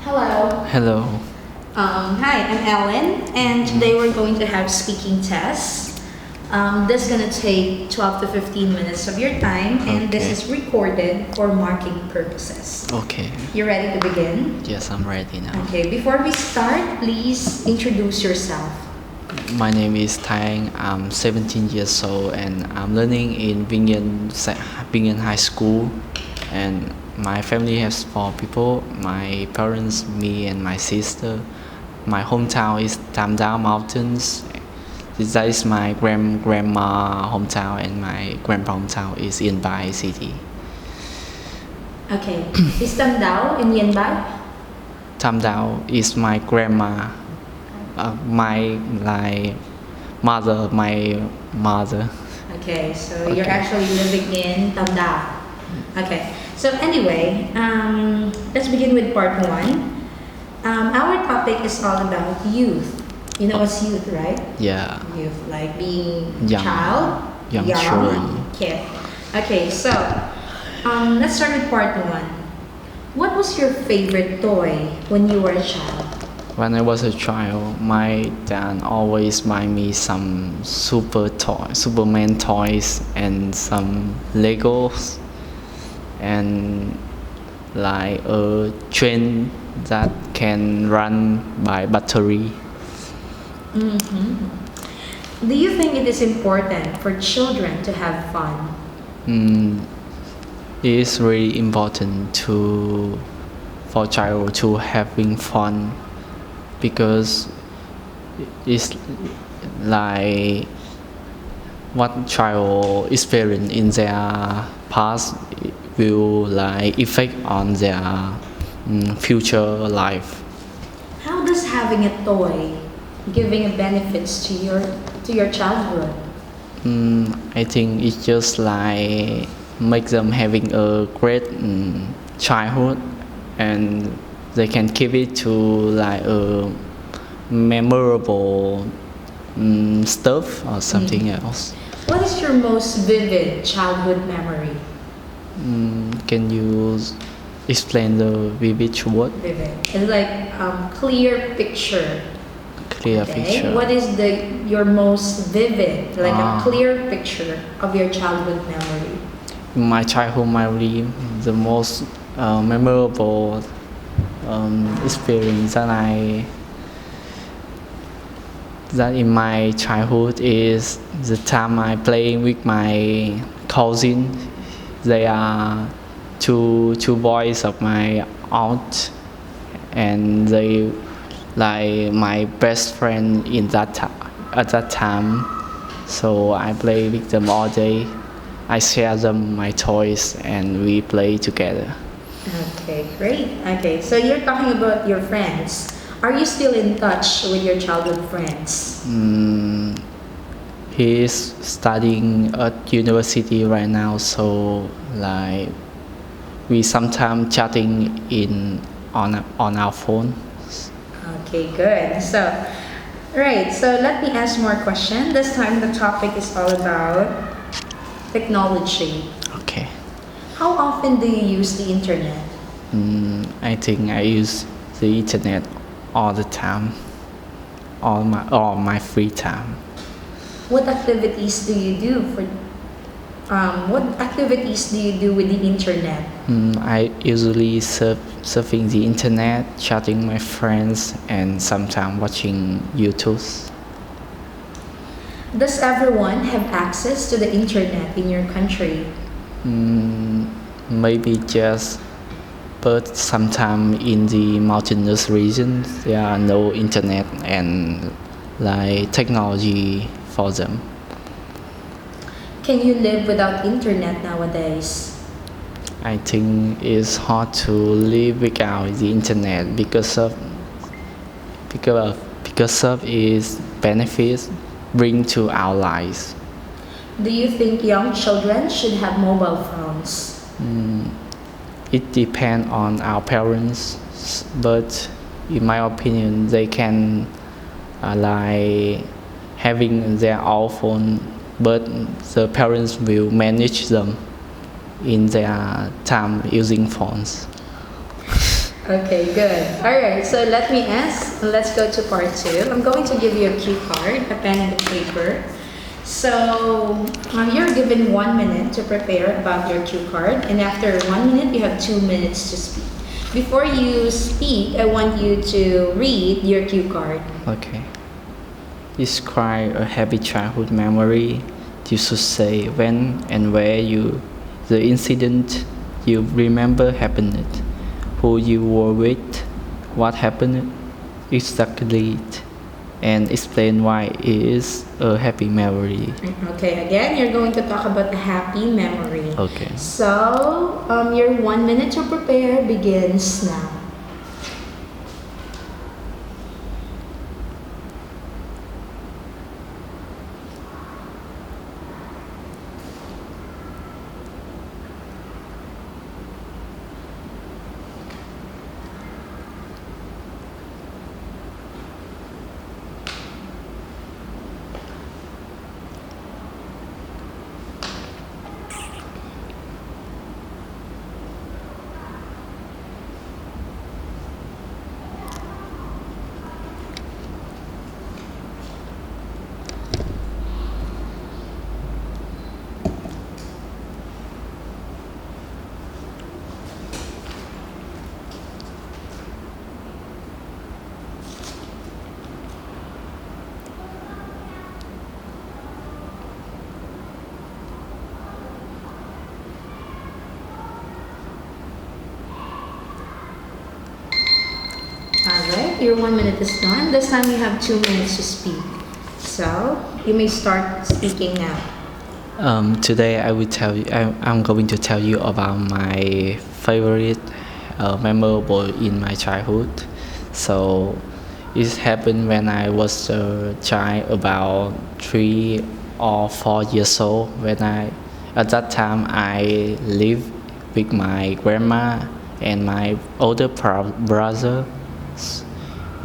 Hello. Hello. Hi, I'm Ellen, and today we're going to have speaking tests. This is gonna take 12 to 15 minutes of your time, and this Okay. is recorded for marking purposes. Okay. You ready to begin? Yes, I'm ready now. Okay, before we start, please introduce yourself. My name is Thái Anh. I'm 17 years old and I'm learning in Vinh High School. And my family has 4 people. My parents, me, and my sister. My hometown is Tam Dao Mountains. That is my grandma hometown, and my grandpa hometown is in Bai City. Okay, is Tam Dao in Yen Bai? Tam Dao is my grandma, my mother. Okay, so you're Okay. actually living in Tam Dao. Okay, so anyway, let's begin with part one. Our topic is all about youth. You know what's youth, right? Yeah, Youth, like being Young. child, Young children. kid. Okay, so let's start with part one. What was your favorite toy when you were a child? when I was a child, my dad always buy me some Superman toys, and some Legos, and like a train that can run by battery. Do you think it is important for children to have fun? Mm, it is really important for child to having fun, because it's like what child experience in their past will like affect on their future life. How does having a toy giving a benefits to your childhood? I think it's just like make them having a great childhood, and they can keep it to like a memorable stuff or something else. What is your most vivid childhood memory? Can you explain the vivid word? Vivid. It's like clear picture. Clear Okay. picture. What is your most vivid, like a Ah. clear picture of your childhood memory? My childhood memory, the most memorable experience that in my childhood is the time I playing with my cousin. They are two boys of my aunt, and they like my best friend at that time. So I play with them all day. I share them my toys and we play together. Okay, great. Okay, so you're talking about your friends. Are you still in touch with your childhood friends? He is studying at university right now, so like we sometimes chatting on our phone. Okay, good. So, right. So let me ask more questions. This time the topic is all about technology. Okay. How often do you use the internet? I think I use the internet all the time, all my free time. What activities do you do with the internet? I usually surfing the internet, chatting my friends, and sometimes watching YouTube. Does everyone have access to the internet in your country? Maybe just, but sometimes in the mountainous regions there are no internet and like technology for them. Can you live without internet nowadays? I think it's hard to live without the internet because of its benefits bring to our lives. Do you think young children should have mobile phones? It depends on our parents, but in my opinion, they can like having their own phone, but the parents will manage them in their time using phones. Okay, good. All right, so let's go to part two. I'm going to give you a cue card, a pen and a paper. So you're given 1 minute to prepare about your cue card, and after 1 minute, you have 2 minutes to speak. Before you speak, I want you to read your cue card. Okay. Describe a happy childhood memory. You should say when and where the incident you remember happened, who you were with, what happened exactly, and explain why it is a happy memory. Okay, again, you're going to talk about a happy memory. Okay. So, your 1 minute to prepare begins now. Alright, your 1 minute is done. This time you have 2 minutes to speak. So, you may start speaking now. Today I'm going to tell you about my favorite memorable in my childhood. So it happened when I was a child about 3 or 4 years old. At that time I lived with my grandma and my older brother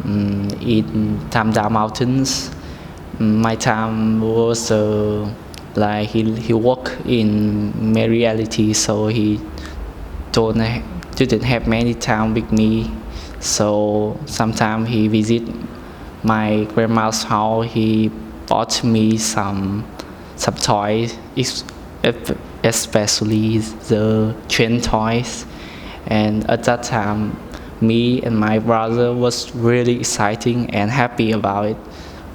in Tamda Mountains. My time was like he worked in my reality, so he didn't have many time with me. So sometimes he visit my grandma's house. He bought me some toys, especially the train toys. And at that time, me and my brother was really exciting and happy about it.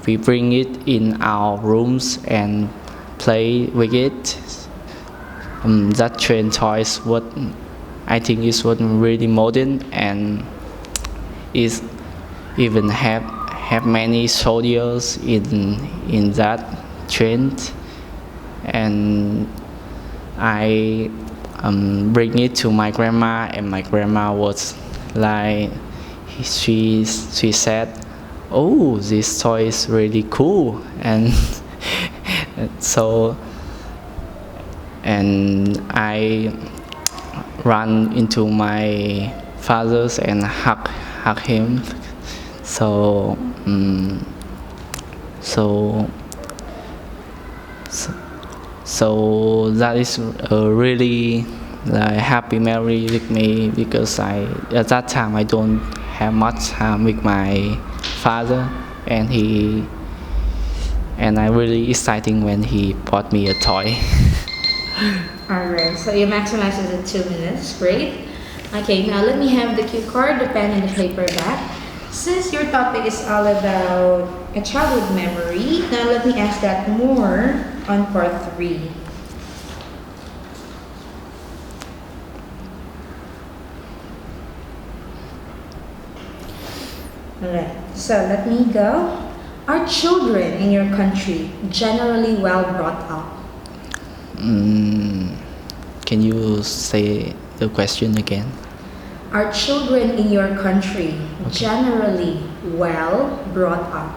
We bring it in our rooms and play with it. That train toys what I think is what really modern and is even have many soldiers in that train. And I bring it to my grandma, and my grandma was like, she said, "Oh, this toy is really cool," and so and I ran into my father's and hug him. So so so so that is a really like happy memory with me, because at that time I don't have much time with my father, and I really exciting when he bought me a toy. Alright, so you maximize it in 2 minutes. Great. Okay, now let me have the cue card, the pen, and the paper back. Since your topic is all about a childhood memory, now let me ask that more on part 3. Alright, so let me go. Are children in your country generally well brought up? Can you say the question again? Are children in your country generally well brought up?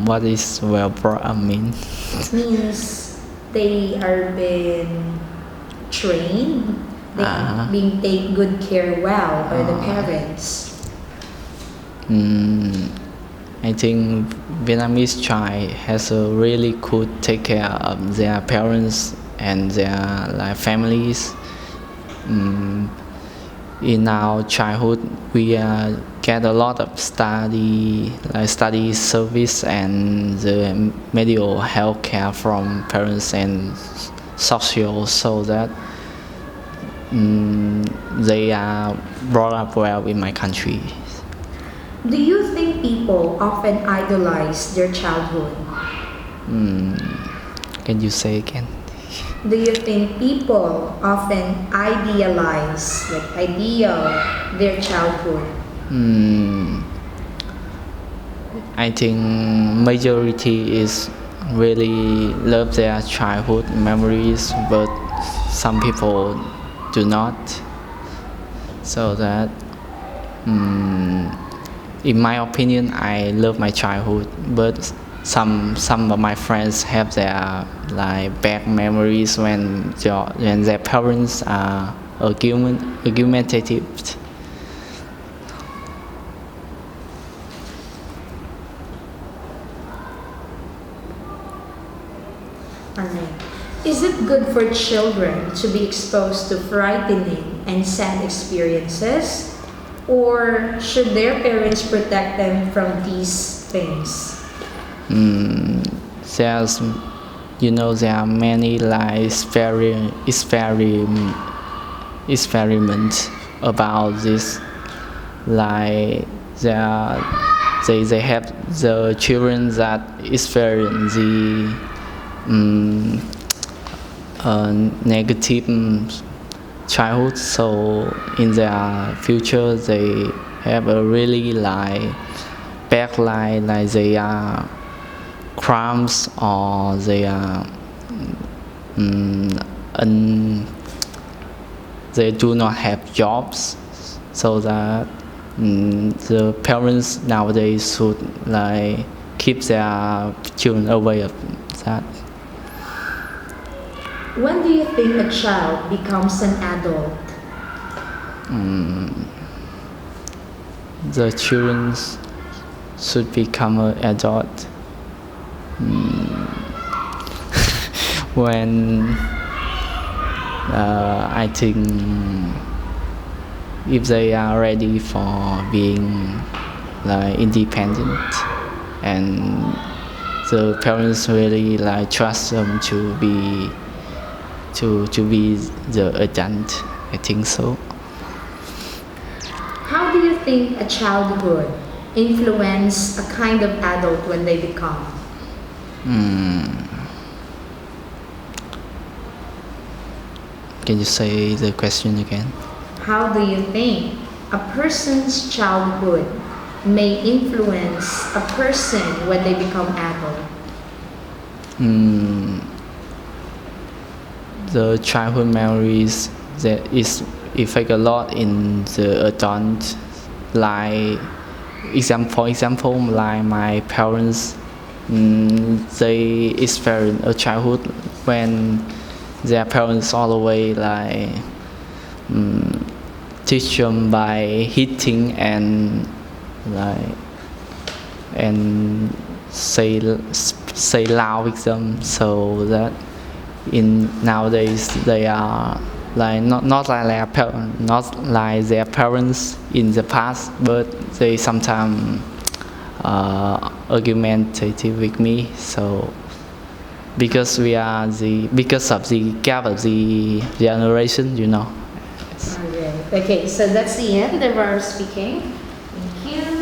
What is well brought up mean? It means they are being trained, being taken good care well by the parents. I think Vietnamese child has a really good take care of their parents and their like families. in our childhood we get a lot of study service and the medical health care from parents and social, so that they are brought up well in my country. Do you think people often idolize their childhood? Can you say again? Do you think people often ideal their childhood? I think majority is really love their childhood memories, but some people do not. So that, in my opinion, I love my childhood, but some of my friends have their bad memories when their parents are argumentative. Alright. Is it good for children to be exposed to frightening and sad experiences? Or should their parents protect them from these things? There's, there are many experiments about this. They have the children that experience the negative childhood, so in their future they have a really bad life, they are crimes, or they are they do not have jobs, so that the parents nowadays should keep their children away of that. When do you think a child becomes an adult? The children should become an adult when I think if they are ready for being independent, and the parents really trust them to be the adult. I think so. How do you think a childhood influence a kind of adult when they become? Can you say the question again? How do you think a person's childhood may influence a person when they become adult? The childhood memories that is affect a lot in the adult. For example, my parents, they experience a childhood when their parents all the way teach them by hitting and say loud with them, so that in nowadays they are not like their parents in the past, but they sometimes argumentative with me. So because of the gap of the generation, Alright. Okay, so that's the end of our speaking. Thank you.